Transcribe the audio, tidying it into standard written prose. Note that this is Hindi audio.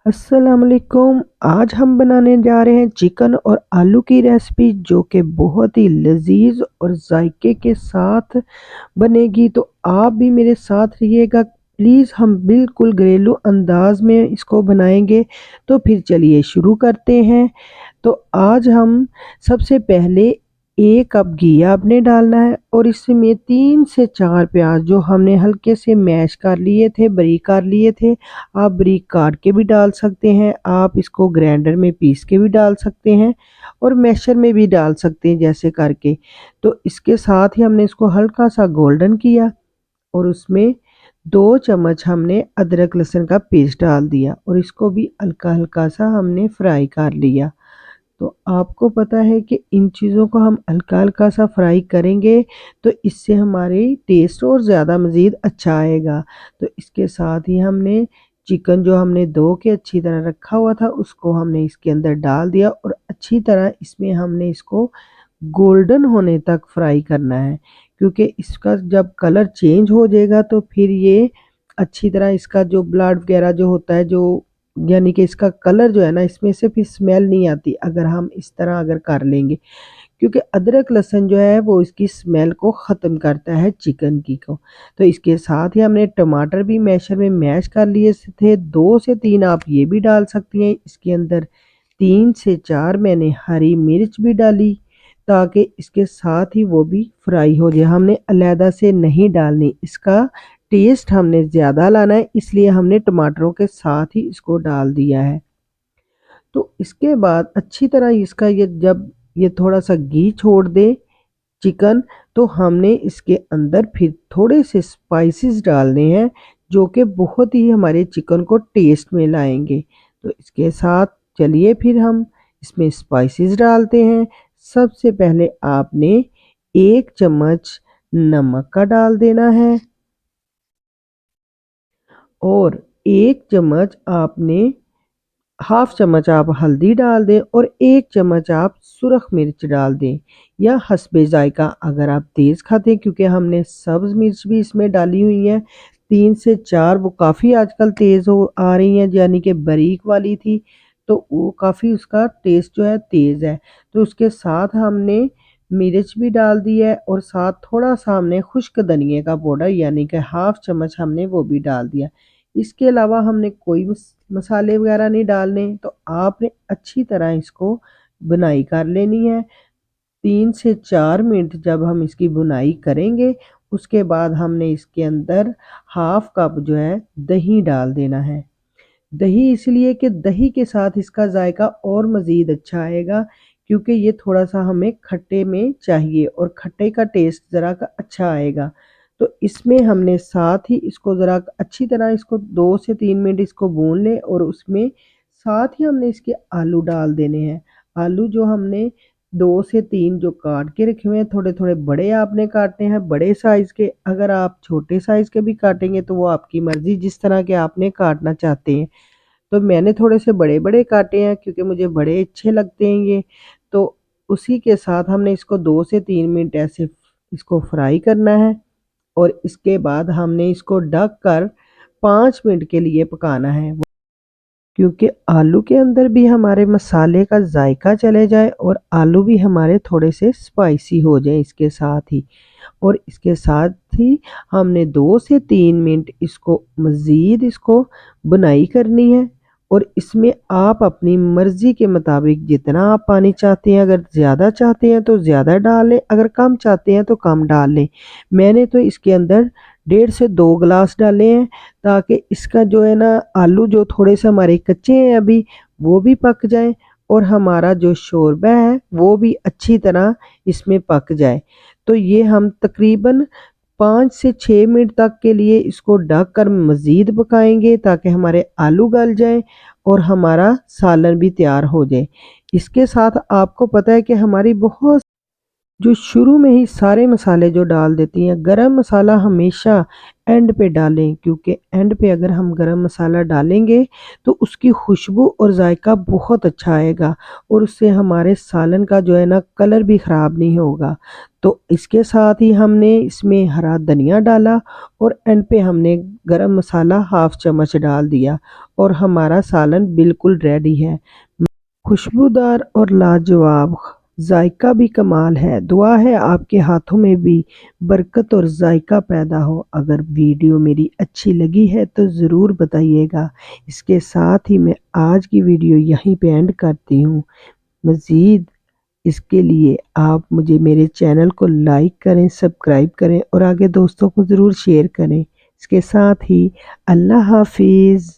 अस्सलाम वालेकुम। आज हम बनाने जा रहे हैं चिकन और आलू की रेसिपी जो कि बहुत ही लजीज और जायके के साथ बनेगी। तो आप भी मेरे साथ रहिएगा प्लीज़। हम बिल्कुल घरेलू अंदाज में इसको बनाएंगे। तो फिर चलिए शुरू करते हैं। तो आज हम सबसे पहले 1 कप घी आपने डालना है और इसमें 3 से 4 प्याज जो हमने हल्के से मैश कर लिए थे, बारीक कर लिए थे। आप बारीक काट के भी डाल सकते हैं, आप इसको ग्राइंडर में पीस के भी डाल सकते हैं और मैशर में भी डाल सकते हैं जैसे करके। तो इसके साथ ही हमने इसको हल्का सा गोल्डन किया और उसमें 2 चम्मच हमने अदरक लहसुन का पेस्ट डाल दिया और इसको भी हल्का हल्का सा हमने फ्राई कर लिया। तो आपको पता है कि इन चीज़ों को हम हल्का हल्का सा फ्राई करेंगे तो इससे हमारे टेस्ट और ज़्यादा मज़ीद अच्छा आएगा। तो इसके साथ ही हमने चिकन जो हमने धो के अच्छी तरह रखा हुआ था उसको हमने इसके अंदर डाल दिया और अच्छी तरह इसमें हमने इसको गोल्डन होने तक फ्राई करना है, क्योंकि इसका जब कलर चेंज हो जाएगा तो फिर ये अच्छी तरह इसका जो ब्लड वगैरह जो होता है, जो यानी कि इसका कलर जो है ना, इसमें से फिर स्मेल नहीं आती अगर हम इस तरह अगर कर लेंगे। क्योंकि अदरक लहसुन जो है वो इसकी स्मेल को ख़त्म करता है चिकन की को। तो इसके साथ ही हमने टमाटर भी मैशर में मैश कर लिए थे, 2 से 3 आप ये भी डाल सकती हैं। इसके अंदर 3 से 4 मैंने हरी मिर्च भी डाली ताकि इसके साथ ही वो भी फ्राई हो जाए। हमने अलहदा से नहीं डालनी, इसका टेस्ट हमने ज़्यादा लाना है इसलिए हमने टमाटरों के साथ ही इसको डाल दिया है। तो इसके बाद अच्छी तरह इसका ये जब ये थोड़ा सा घी छोड़ दे चिकन, तो हमने इसके अंदर फिर थोड़े से स्पाइसेस डालने हैं जो कि बहुत ही हमारे चिकन को टेस्ट में लाएंगे। तो इसके साथ चलिए फिर हम इसमें स्पाइसेस डालते हैं। सबसे पहले आपने 1 चम्मच नमक का डाल देना है और 1 चम्मच आपने हाफ चम्मच आप हल्दी डाल दें और 1 चम्मच आप सुरख मिर्च डाल दें या हस्बे जायका अगर आप तेज़ खाते हैं, क्योंकि हमने सब्ज़ मिर्च भी इसमें डाली हुई है 3 से 4। वो काफ़ी आजकल तेज़ हो आ रही हैं, यानी कि बारीक वाली थी तो वो काफ़ी उसका टेस्ट जो है तेज़ है। तो उसके साथ हमने मिर्च भी डाल दी है और साथ थोड़ा सा हमने खुश्क धनिए का पाउडर यानी कि हाफ चम्मच हमने वो भी डाल दिया। इसके अलावा हमने कोई मसाले वगैरह नहीं डालने। तो आपने अच्छी तरह इसको बुनाई कर लेनी है। 3 से 4 मिनट जब हम इसकी बुनाई करेंगे उसके बाद हमने इसके अंदर हाफ कप जो है दही डाल देना है। दही इसलिए कि दही के साथ इसका जायका और मज़ीद अच्छा आएगा, क्योंकि ये थोड़ा सा हमें खट्टे में चाहिए और खट्टे का टेस्ट ज़रा का अच्छा आएगा। तो इसमें हमने साथ ही इसको ज़रा अच्छी तरह इसको 2 से 3 मिनट इसको भून लें और उसमें साथ ही हमने इसके आलू डाल देने हैं। आलू जो हमने 2 से 3 जो काट के रखे हुए हैं, थोड़े थोड़े बड़े आपने काटने हैं बड़े साइज़ के। अगर आप छोटे साइज़ के भी काटेंगे तो वो आपकी मर्ज़ी, जिस तरह के आपने काटना चाहते हैं। तो मैंने थोड़े से बड़े-बड़े काटे हैं क्योंकि मुझे बड़े अच्छे लगते हैं ये। तो उसी के साथ हमने इसको 2 से 3 मिनट ऐसे इसको फ्राई करना है और इसके बाद हमने इसको ढक कर 5 मिनट के लिए पकाना है। क्योंकि आलू के अंदर भी हमारे मसाले का जायका चले जाए और आलू भी हमारे थोड़े से स्पाइसी हो जाए इसके साथ ही। और इसके साथ ही हमने 2 से 3 मिनट इसको मज़ीद इसको बुनाई करनी है और इसमें आप अपनी मर्ज़ी के मुताबिक जितना आप पानी चाहते हैं, अगर ज़्यादा चाहते हैं तो ज़्यादा डाल लें, अगर कम चाहते हैं तो कम डाल लें। मैंने तो इसके अंदर 1.5 से 2 गिलास डाले हैं ताकि इसका जो है ना आलू जो थोड़े से हमारे कच्चे हैं अभी वो भी पक जाएँ और हमारा जो शोरबा है वो भी अच्छी तरह इसमें पक जाए। तो ये हम तकरीबन 5 से 6 मिनट तक के लिए इसको ढक कर मज़ीद पकाएंगे ताकि हमारे आलू गल जाएँ और हमारा सालन भी तैयार हो जाए। इसके साथ आपको पता है कि हमारी बहुत जो शुरू में ही सारे मसाले जो डाल देती हैं। गरम मसाला हमेशा एंड पे डालें, क्योंकि एंड पे अगर हम गरम मसाला डालेंगे तो उसकी खुशबू और जायका बहुत अच्छा आएगा और उससे हमारे सालन का जो है ना कलर भी ख़राब नहीं होगा। तो इसके साथ ही हमने इसमें हरा धनिया डाला और एंड पे हमने गरम मसाला हाफ चम्मच डाल दिया और हमारा सालन बिल्कुल रेडी है। खुशबूदार और लाजवाब, जायका भी कमाल है। दुआ है आपके हाथों में भी बरकत और जायका पैदा हो। अगर वीडियो मेरी अच्छी लगी है तो ज़रूर बताइएगा। इसके साथ ही मैं आज की वीडियो यहीं पे एंड करती हूँ। मज़ीद इसके लिए आप मुझे मेरे चैनल को लाइक करें, सब्सक्राइब करें और आगे दोस्तों को ज़रूर शेयर करें। इसके साथ ही अल्लाह हाफिज़।